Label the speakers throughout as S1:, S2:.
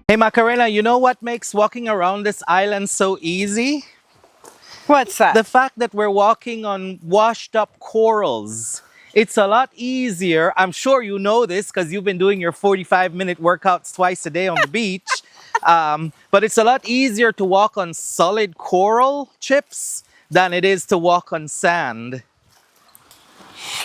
S1: Hey Macarena, you know what makes walking around this island so easy?
S2: What's that?
S1: The fact that we're walking on washed up corals. It's a lot easier. I'm sure you know this because you've been doing your 45-minute workouts twice a day on the beach. But it's a lot easier to walk on solid coral chips than it is to walk on sand.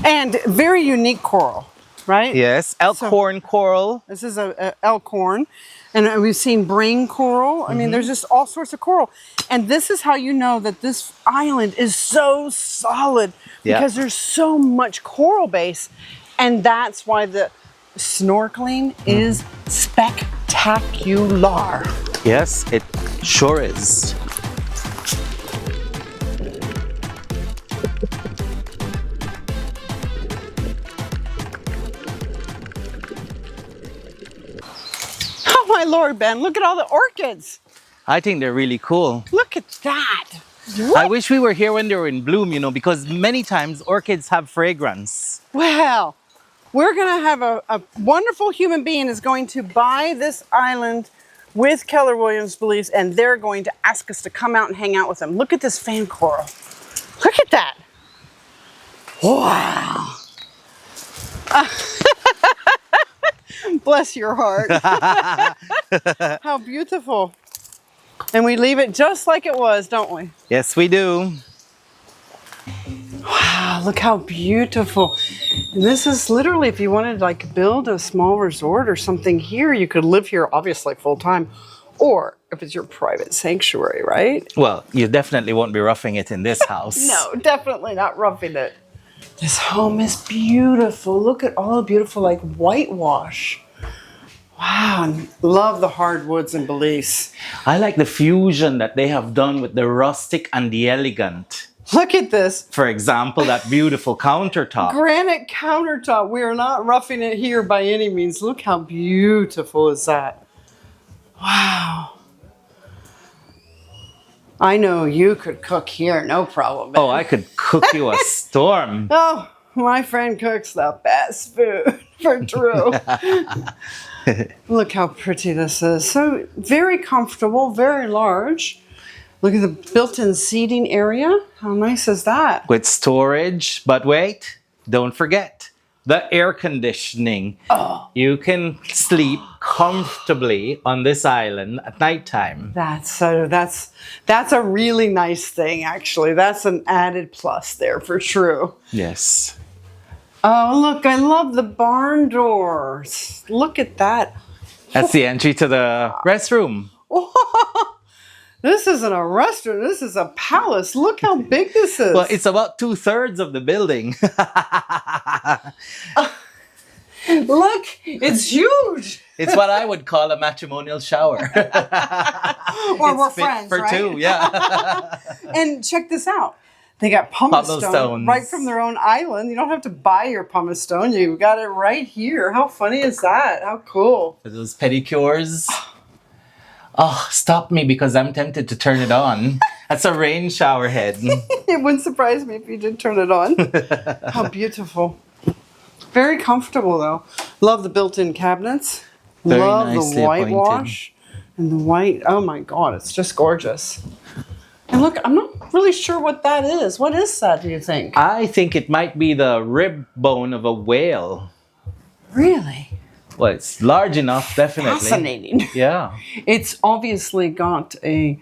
S2: And very unique coral, right?
S1: Yes, elkhorn coral.
S2: This is a elkhorn. And we've seen brain coral. I mean, there's just all sorts of coral. And this is how you know that this island is so solid because there's so much coral base. And that's why the snorkeling is spectacular.
S1: Yes, it sure is.
S2: Oh my Lord, Ben, look at all the orchids.
S1: I think they're really cool.
S2: Look at that.
S1: I wish we were here when they were in bloom, you know, because many times orchids have fragrance.
S2: Well, we're going to have a wonderful human being is going to buy this island with Keller Williams Belize, and they're going to ask us to come out and hang out with them. Look at this fan coral. Look at that. Wow. Bless your heart. How beautiful. And we leave it just like it was, don't we?
S1: Yes, we do.
S2: Wow, look how beautiful. And this is literally, if you wanted to like build a small resort or something here, you could live here obviously full time. Or if it's your private sanctuary, right?
S1: Well, you definitely won't be roughing it in this house.
S2: No, definitely not roughing it. This home is beautiful. Look at all the beautiful like whitewash. Wow, and love the hardwoods in Belize.
S1: I like the fusion that they have done with the rustic and the elegant.
S2: Look at this.
S1: For example, that beautiful countertop.
S2: Granite countertop. We are not roughing it here by any means. Look how beautiful is that. Wow. I know you could cook here, no problem.
S1: Oh, I could cook you a storm.
S2: Oh, my friend cooks the best food for true. Look how pretty this is. So very comfortable, very large. Look at the built-in seating area. How nice is that?
S1: With storage, but wait, don't forget the air conditioning.
S2: Oh.
S1: You can sleep comfortably on this island at nighttime.
S2: That's a really nice thing, actually. That's an added plus there for true.
S1: Yes.
S2: Oh, look, I love the barn doors. Look at that.
S1: That's the entry to the restroom.
S2: This isn't a restaurant. This is a palace. Look how big this is.
S1: Well, it's about 2/3 of the building.
S2: Look, it's huge.
S1: It's what I would call a matrimonial shower.
S2: Or we're friends,
S1: for
S2: right?
S1: two, yeah.
S2: And check this out. They got pumice stone
S1: Stones.
S2: right from their own island. You don't have to buy your pumice stone. You got it right here. How funny is that? How cool.
S1: For those pedicures. Oh, stop me because I'm tempted to turn it on. That's a rain shower head.
S2: It wouldn't surprise me if you did turn it on. How beautiful. Very comfortable though. Love the built-in cabinets.
S1: Very
S2: Love
S1: nicely
S2: the whitewash. And the white, oh my God, it's just gorgeous. And look, I'm not really sure what that is. What is that, do you think?
S1: I think it might be the rib bone of a whale.
S2: Really?
S1: Well, it's large enough, definitely.
S2: Fascinating.
S1: Yeah.
S2: It's obviously got a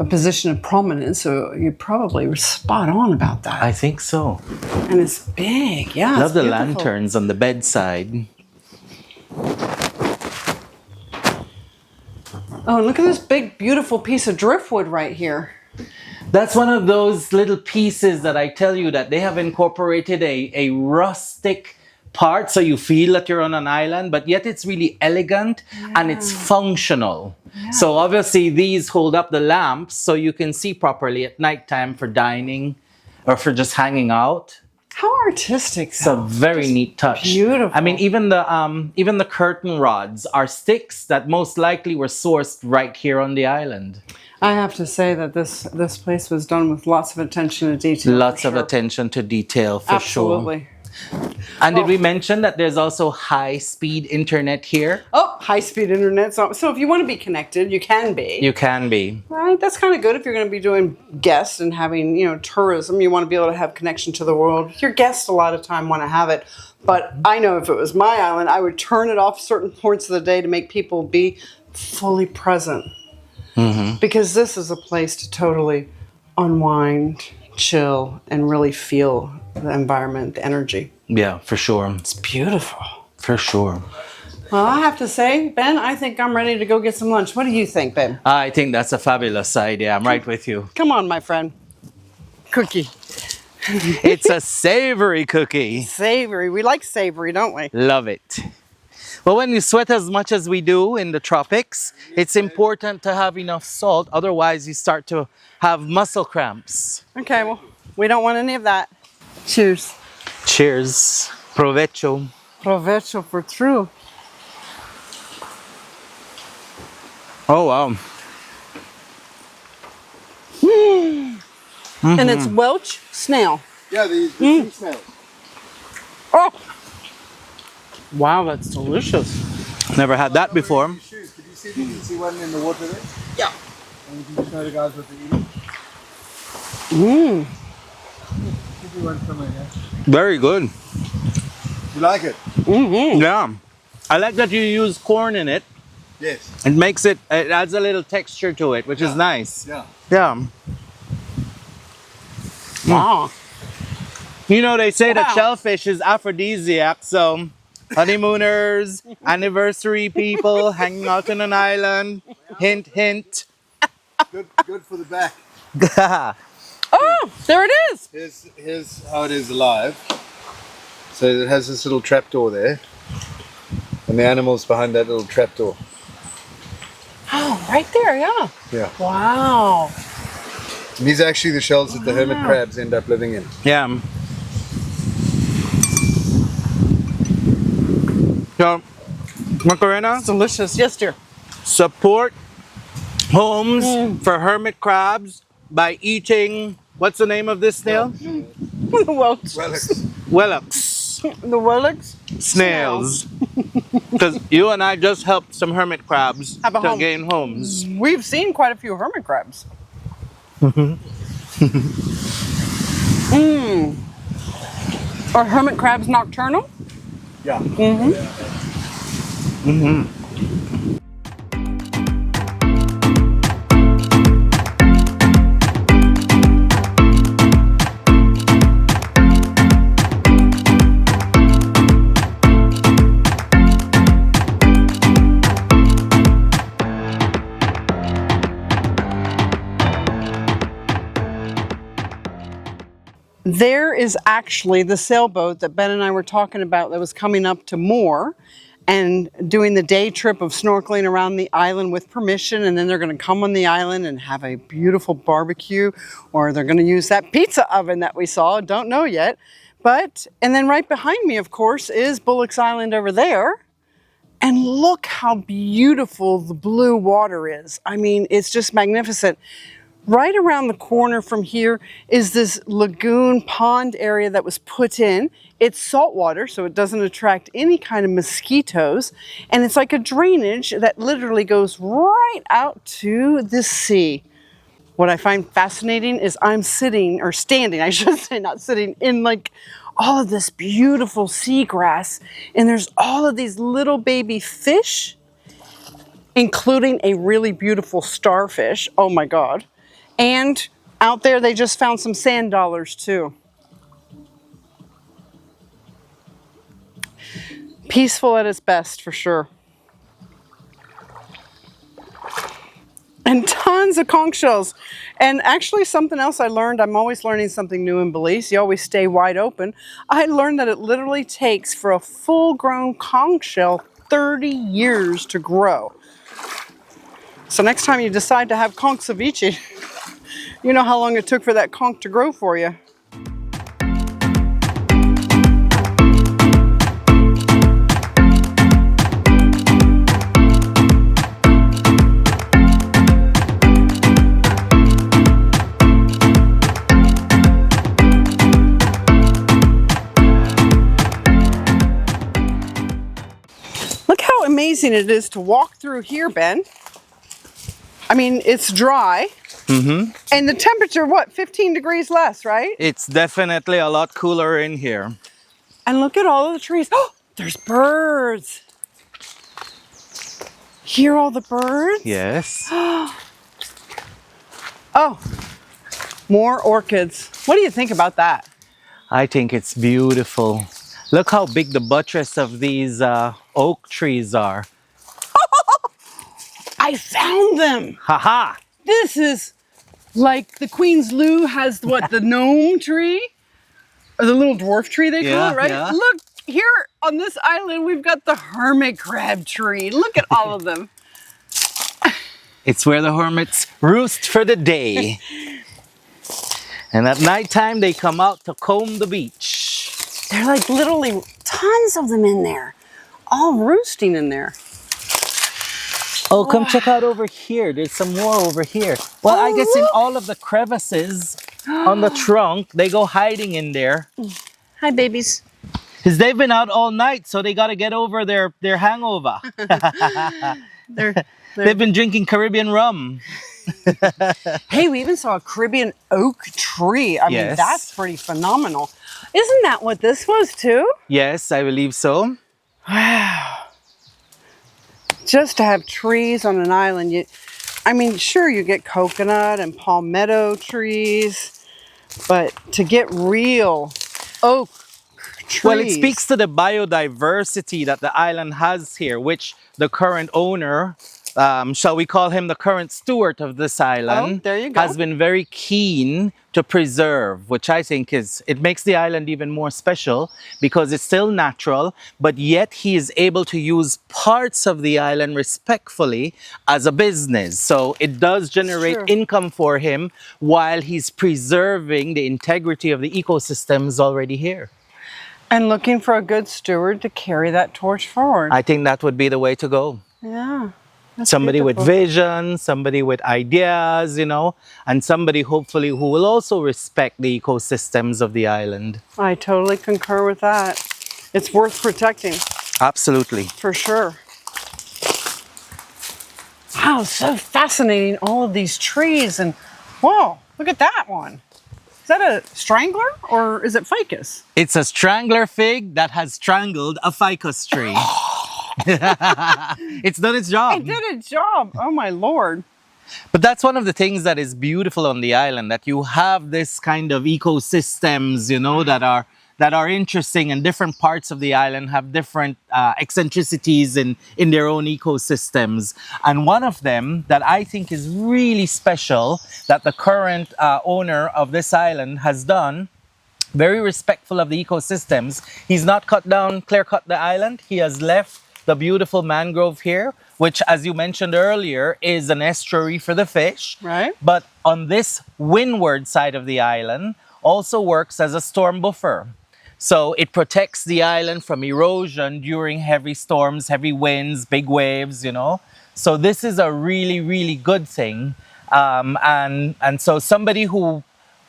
S2: position of prominence, so you probably were spot on about that.
S1: I think so.
S2: And it's big, yeah.
S1: Love
S2: it's
S1: the
S2: beautiful.
S1: lanterns on the bedside.
S2: Oh, look at this big, beautiful piece of driftwood right here.
S1: That's one of those little pieces that I tell you that they have incorporated a rustic part so you feel that you're on an island, but yet it's really elegant and it's functional. Yeah. So obviously these hold up the lamps so you can see properly at nighttime for dining or for just hanging out.
S2: How artistic!
S1: It's a very neat touch.
S2: Beautiful.
S1: I mean, even the curtain rods are sticks that most likely were sourced right here on the island.
S2: I have to say that this place was done with lots of attention to detail.
S1: Lots of attention to detail, for sure.
S2: Absolutely.
S1: And did we mention that there's also high-speed internet here?
S2: Oh, high-speed internet. So if you want to be connected, you can be.
S1: You can be.
S2: Right, that's kind of good if you're going to be doing guests and having, tourism. You want to be able to have connection to the world. Your guests a lot of time want to have it. But I know if it was my island, I would turn it off certain points of the day to make people be fully present. Because this is a place to totally unwind, chill, and really feel the environment, the energy.
S1: Yeah, for sure.
S2: It's beautiful.
S1: For sure.
S2: Well, I have to say, Ben, I think I'm ready to go get some lunch. What do you think, Ben?
S1: I think that's a fabulous idea. I'm right with you.
S2: Come on, my friend. Cookie.
S1: It's a savory cookie.
S2: Savory. We like savory, don't we?
S1: Love it. Well, when you sweat as much as we do in the tropics, it's important to have enough salt. Otherwise, you start to have muscle cramps.
S2: Okay, well, we don't want any of that. Cheers.
S1: Cheers. Provecho.
S2: Provecho for true.
S1: Oh, wow.
S2: And it's Welsh snail.
S3: Yeah, the sea snails.
S2: Oh! Wow, that's delicious.
S1: Never had that before.
S3: Could you see one in the water there?
S2: Yeah.
S3: And you can just show the guys what they're eating. Give you one from here.
S1: Very good.
S3: You like it?
S1: Yeah. I like that you use corn in it.
S3: Yes.
S1: It adds a little texture to it, which is nice.
S3: Yeah.
S1: Yeah.
S2: Wow.
S1: You know, they say that
S2: Wow.
S1: shellfish is aphrodisiac, so honeymooners, anniversary people, hanging out on an island, hint, hint.
S3: Good for the back.
S2: Oh, there it is.
S3: Here's how it is alive. So it has this little trapdoor there. And the animal's behind that little trapdoor.
S2: Oh, right there, yeah.
S3: Yeah.
S2: Wow.
S3: And these are actually the shells that the hermit crabs end up living in.
S1: Yeah. So, Macarena,
S2: It's delicious. Yes, dear.
S1: support homes for hermit crabs by eating, what's the name of this snail?
S2: The Welsh.
S1: Wellocks.
S2: The Welsh.
S1: Snails. Because you and I just helped some hermit crabs
S2: Have a
S1: to
S2: home.
S1: gain homes.
S2: We've seen quite a few hermit crabs. Are hermit crabs nocturnal?
S3: Yeah.
S2: There is actually the sailboat that Ben and I were talking about that was coming up to Moore and doing the day trip of snorkeling around the island with permission, and then they're going to come on the island and have a beautiful barbecue, or they're going to use that pizza oven that we saw, don't know yet. And then right behind me, of course, is Bullock's Island over there. And look how beautiful the blue water is. I mean, it's just magnificent. Right around the corner from here is this lagoon pond area that was put in. It's saltwater, so it doesn't attract any kind of mosquitoes. And it's like a drainage that literally goes right out to the sea. What I find fascinating is I'm sitting, or standing, I should say, not sitting, in like all of this beautiful seagrass. And there's all of these little baby fish, including a really beautiful starfish. Oh my God. And out there, they just found some sand dollars too. Peaceful at its best, for sure. And tons of conch shells. And actually something else I learned, I'm always learning something new in Belize. You always stay wide open. I learned that it literally takes for a full-grown conch shell 30 years to grow. So next time you decide to have conch ceviche, you know how long it took for that conch to grow for you. amazing it is to walk through here, Ben. I mean, it's dry. And the temperature, what, 15 degrees less, right?
S1: It's definitely a lot cooler in here.
S2: And look at all of the trees. Oh, there's birds. Hear all the birds?
S1: Yes.
S2: Oh, more orchids. What do you think about that?
S1: I think it's beautiful. Look how big the buttress of these oak trees are.
S2: I found them.
S1: Haha!
S2: This is like the Queen's Loo has what, the gnome tree? Or the little dwarf tree they call it, right?
S1: Yeah.
S2: Look, here on this island, we've got the hermit crab tree. Look at all of them.
S1: It's where the hermits roost for the day. And at nighttime, they come out to comb the beach.
S2: They're like literally tons of them in there, all roosting in there.
S1: Oh, come check out over here. There's some more over here. Well, I guess in all of the crevices on the trunk, they go hiding in there.
S2: Hi, babies.
S1: Because they've been out all night, so they got to get over their hangover. They've been drinking Caribbean rum.
S2: Hey, we even saw a Caribbean oak tree. I mean, that's pretty phenomenal. Isn't that what this was too?
S1: Yes, I believe so.
S2: Wow. Just to have trees on an island, I mean, sure, you get coconut and palmetto trees, but to get real oak trees.
S1: Well, it speaks to the biodiversity that the island has here, which the current owner, shall we call him the current steward of this island,
S2: there you go.
S1: has been very keen to preserve, which I think it makes the island even more special because it's still natural, but yet he is able to use parts of the island respectfully as a business. So it does generate income for him while he's preserving the integrity of the ecosystems already here.
S2: And looking for a good steward to carry that torch forward.
S1: I think that would be the way to go.
S2: Yeah.
S1: Somebody with vision, somebody with ideas, you know, and somebody hopefully who will also respect the ecosystems of the island.
S2: I totally concur with that. It's worth protecting.
S1: Absolutely.
S2: For sure. Wow, so fascinating, all of these trees. And whoa, look at that one. Is that a strangler or is it ficus?
S1: It's a strangler fig that has strangled a ficus tree. It's done its job.
S2: It did its job. Oh my Lord.
S1: But that's one of the things that is beautiful on the island, that you have this kind of ecosystems, you know, that are interesting, and different parts of the island have different eccentricities in their own ecosystems. And one of them that I think is really special that the current owner of this island has done, very respectful of the ecosystems. He's not clear cut the island. He has left the beautiful mangrove here, which, as you mentioned earlier, is an estuary for the fish.
S2: Right.
S1: But on this windward side of the island also works as a storm buffer. So it protects the island from erosion during heavy storms, heavy winds, big waves, you know. So this is a really, really good thing. And so somebody who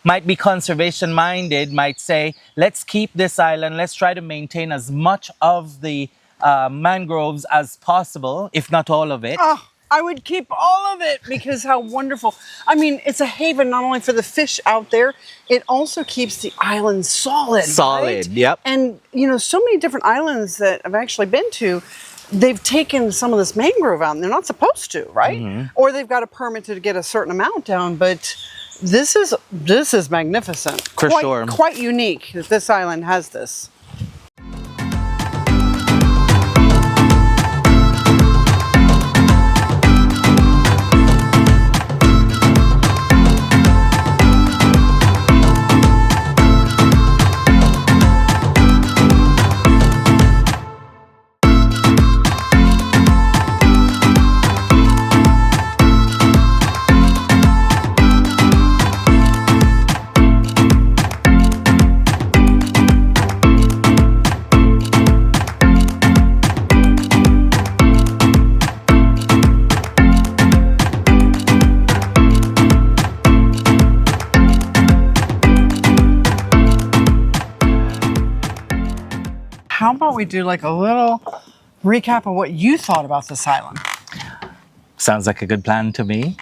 S1: might be conservation minded might say, let's keep this island, let's try to maintain as much of the mangroves as possible, if not all of it.
S2: Oh, I would keep all of it because how wonderful. I mean, it's a haven not only for the fish out there, it also keeps the island solid.
S1: Solid,
S2: right?
S1: yep.
S2: And, you know, so many different islands that I've actually been to, they've taken some of this mangrove out and they're not supposed to, right? Mm-hmm. Or they've got a permit to get a certain amount down, but this is magnificent.
S1: For sure.
S2: Quite unique that this island has this. How about we do like a little recap of what you thought about this island.
S1: Sounds like a good plan to me.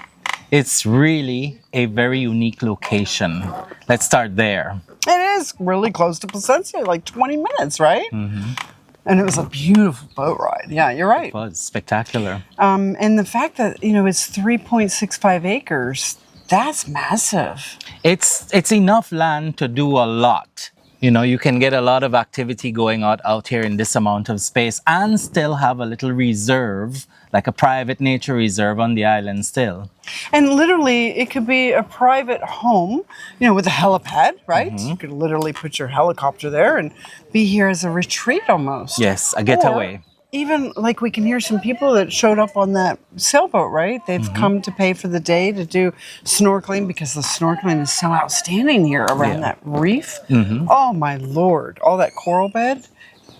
S1: It's really a very unique location. Let's start there.
S2: It is really close to Placencia, like 20 minutes, right? And it was a beautiful boat ride. Yeah, you're right.
S1: It was spectacular.
S2: And the fact that, it's 3.65 acres, that's massive.
S1: It's enough land to do a lot. You can get a lot of activity going out here in this amount of space and still have a little reserve, like a private nature reserve on the island still.
S2: And literally, it could be a private home, with a helipad, right? You could literally put your helicopter there and be here as a retreat almost.
S1: Yes, a getaway.
S2: Or even like we can hear some people that showed up on that sailboat, right? They've come to pay for the day to do snorkeling because the snorkeling is so outstanding here around that reef. Oh my Lord, all that coral bed.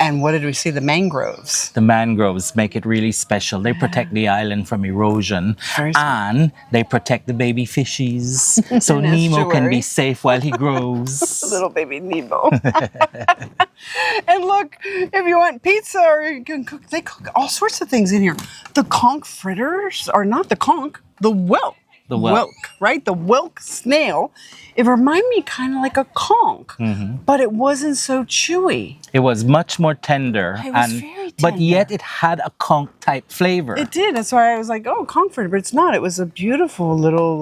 S2: And what did we see? The mangroves.
S1: The mangroves make it really special. They protect the island from erosion and they protect the baby fishies. So Nemo can be safe while he grows.
S2: Little baby Nemo. And look, if you want pizza or you can cook, they cook all sorts of things in here. The conch fritters, or not the conch, the whelk.
S1: The whelk.
S2: Right? The whelk snail. It reminded me kind of like a conch, but it wasn't so chewy.
S1: It was much more tender.
S2: It was very tender.
S1: But yet it had a conch type flavor.
S2: It did. That's why I was like, oh, conch fritter, but it's not. It was a beautiful little,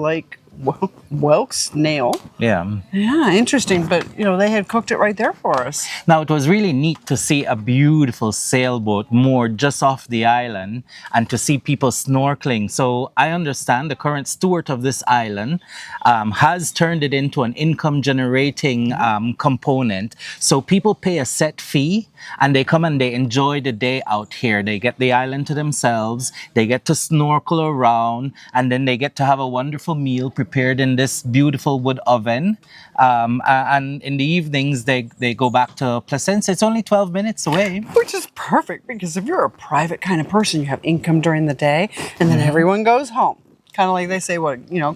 S2: whelk snail.
S1: Yeah.
S2: Yeah, interesting. But, they had cooked it right there for us.
S1: Now, it was really neat to see a beautiful sailboat moored just off the island and to see people snorkeling. So I understand the current steward of this island has turned it into an income generating component. So people pay a set fee and they come and they enjoy the day out here. They get the island to themselves. They get to snorkel around and then they get to have a wonderful meal prepared in this beautiful wood oven. And in the evenings, they go back to Placencia. It's only 12 minutes away.
S2: Which is perfect because if you're a private kind of person, you have income during the day and then everyone goes home. Kind of like they say,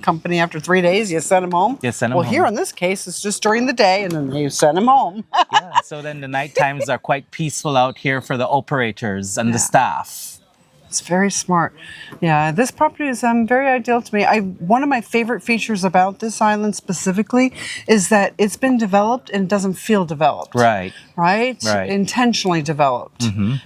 S2: company after 3 days, you send them home.
S1: You send them home.
S2: Well, here in this case, it's just during the day and then you send them home.
S1: Yeah, so then the night times are quite peaceful out here for the operators and the staff.
S2: It's very smart. Yeah, this property is very ideal to me. One of my favorite features about this island specifically is that it's been developed and it doesn't feel developed.
S1: Right.
S2: Right? Intentionally developed.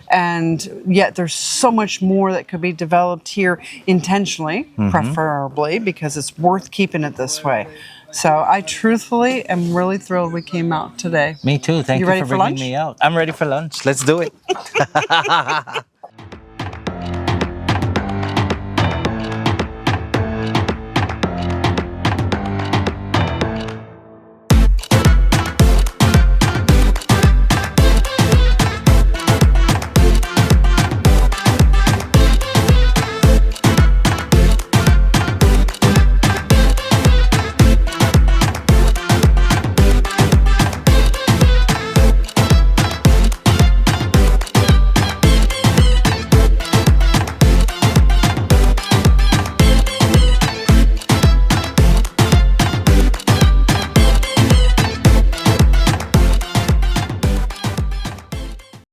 S2: And yet there's so much more that could be developed here intentionally, preferably, because it's worth keeping it this way. So I truthfully am really thrilled we came out today.
S1: Me too. Thank you for bringing me out. I'm ready for lunch. Let's do it.